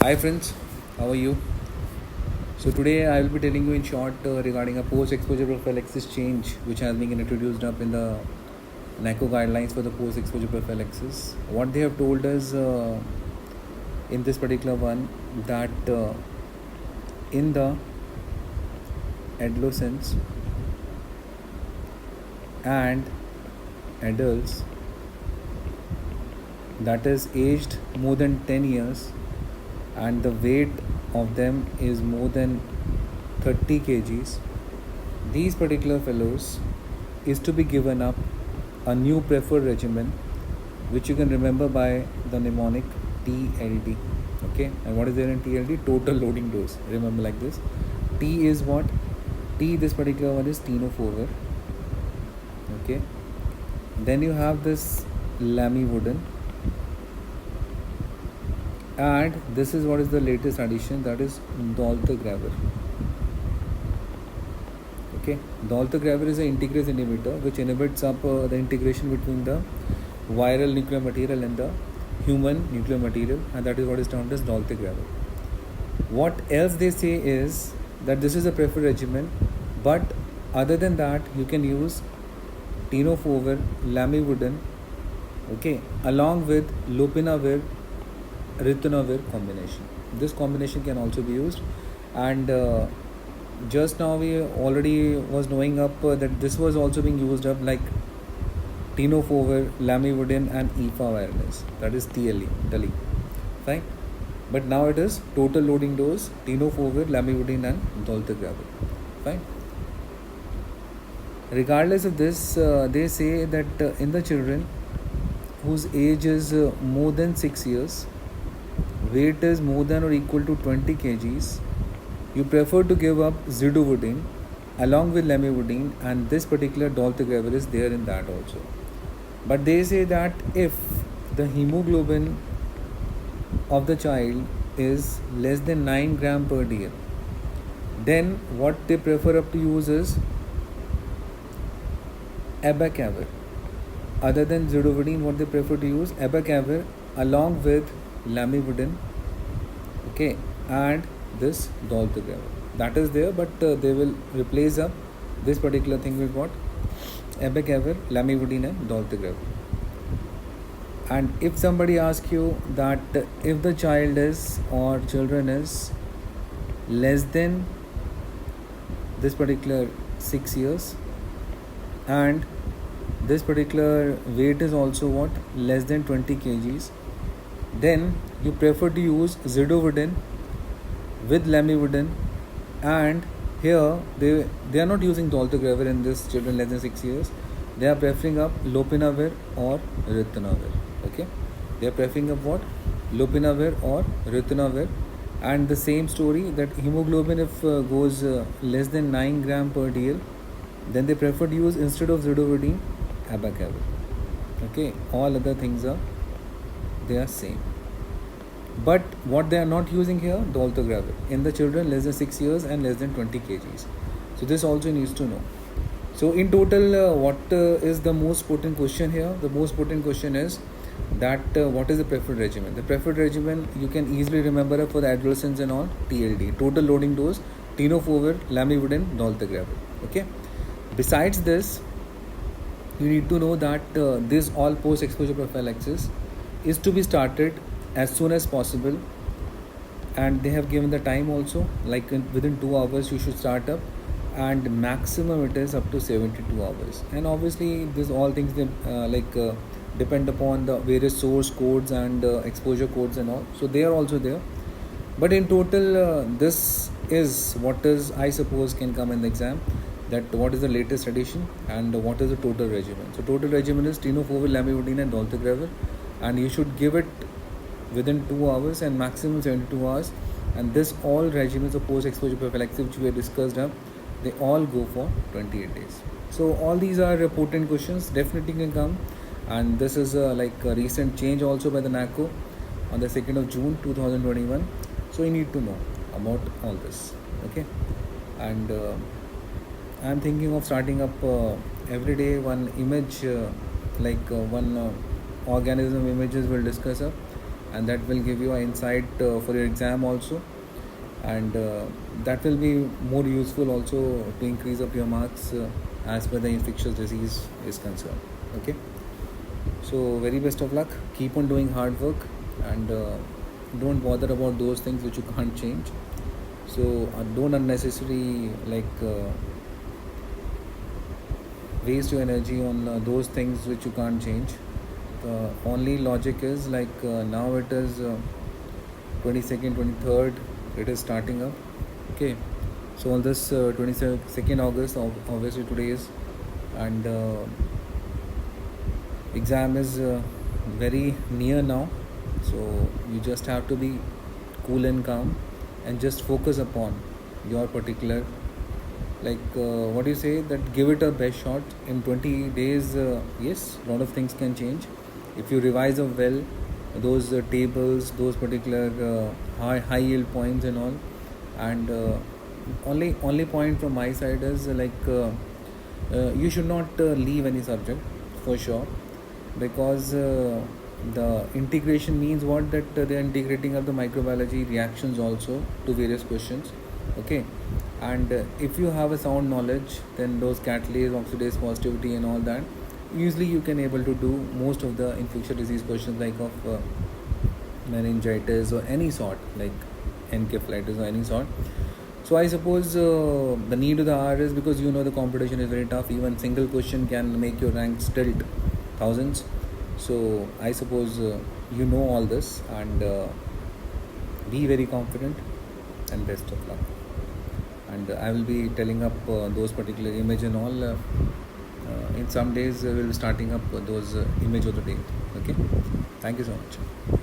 Hi friends, how are you? So today I will be telling you in short regarding a post-exposure prophylaxis change which has been introduced up in the NACO guidelines for the post-exposure prophylaxis. What they have told us in this particular one that in the adolescents and adults that is aged more than 10 years and the weight of them is more than 30 kgs, these particular fellows is to be given up a new preferred regimen which you can remember by the mnemonic TLD. Okay, and what is there in TLD? Total loading dose. Remember like this. T is what? T, this particular one is tenofovir. Okay, then you have this lamivudine, and this is what is the latest addition, that is dolutegravir. Okay, dolutegravir is an integrase inhibitor which inhibits up the integration between the viral nuclear material and the human nuclear material, and that is what is termed as dolutegravir. What else they say is that this is a preferred regimen, but other than that you can use tenofovir, lamivudine, okay, along with lopinavir, ritonavir combination. This combination can also be used, and just now we already was knowing up that this was also being used up like tenofovir, lamivudine and efavirenz, that is TLE, fine. But now it is total loading dose, tenofovir, lamivudine and dolutegravir, fine. Regardless of this, they say that in the children whose age is more than 6 years, weight is more than or equal to 20 kgs, you prefer to give up zidovudine along with lamivudine, and this particular dolutegravir is there in that also. But they say that if the hemoglobin of the child is less than 9 gram per dl, then what they prefer up to use is abacavir. Other than zidovudine, what they prefer to use abacavir along with lamivudine, okay, and this dolutegravir. That is there, but they will replace up this particular thing with what? Abacavir, lamivudine and dolutegravir. And if somebody asks you that if the child is or children is less than this particular 6 years and this particular weight is also what? Less than 20 kgs, then you prefer to use zidovudine with lamivudine, and here they are not using dolutegravir in this children less than 6 years. They are preferring up lopinavir or ritonavir. Okay, they are preferring up what? Lopinavir or ritonavir. And the same story, that hemoglobin if goes less than 9 gram per dl, then they prefer to use, instead of zidovudine, abacavir. Okay, all other things are same. But what they are not using here, dolutegravir in the children less than 6 years and less than 20 kgs. So this also needs to know. So in total, what is the most potent question here? The most potent question is that what is the preferred regimen? The preferred regimen you can easily remember for the adolescents and all, TLD, total loading dose, tenofovir, lamivudine, dolutegravir. Okay. Besides this, you need to know that this all post-exposure prophylaxis is to be started as soon as possible, and they have given the time also, like within 2 hours you should start up, and maximum it is up to 72 hours. And obviously this all things they depend upon the various source codes and exposure codes and all, so they are also there. But in total, this is what is, I suppose, can come in the exam, that what is the latest addition and what is the total regimen. So total regimen is tenofovir, lamivudine and dolutegravir, and you should give it within 2 hours and maximum 72 hours. And this all regimens of post-exposure prophylaxis which we have discussed up, they all go for 28 days. So all these are potent questions, definitely can come. And this is like a recent change also by the NACO on the 2nd of June 2021. So you need to know about all this. Okay, and I am thinking of starting up every day one image, one organism images will discuss up, and that will give you an insight for your exam also, and that will be more useful also to increase up your marks as per the infectious disease is concerned. Okay, so very best of luck, keep on doing hard work, and don't bother about those things which you can't change. So don't unnecessarily waste your energy on those things which you can't change. The only logic is now it is 22nd, 23rd, it is starting up. Okay, so on this 22nd August, obviously today is, and exam is very near now. So you just have to be cool and calm and just focus upon your particular, what do you say, that give it a best shot in 20 days. Yes, a lot of things can change if you revise up well those tables, those particular high yield points and all. And only point from my side is you should not leave any subject for sure, because the integration means what, that they are integrating of the microbiology reactions also to various questions. Okay, and if you have a sound knowledge, then those catalase, oxidase positivity and all that, usually you can able to do most of the infectious disease questions, like of meningitis or any sort, like encephalitis or any sort. So I suppose the need of the hour is, because the competition is very tough. Even single question can make your ranks tilt thousands. So I suppose all this, and be very confident, and best of luck. And I will be telling up those particular image and all. In some days we'll be starting up those image of the day. Okay, thank you so much.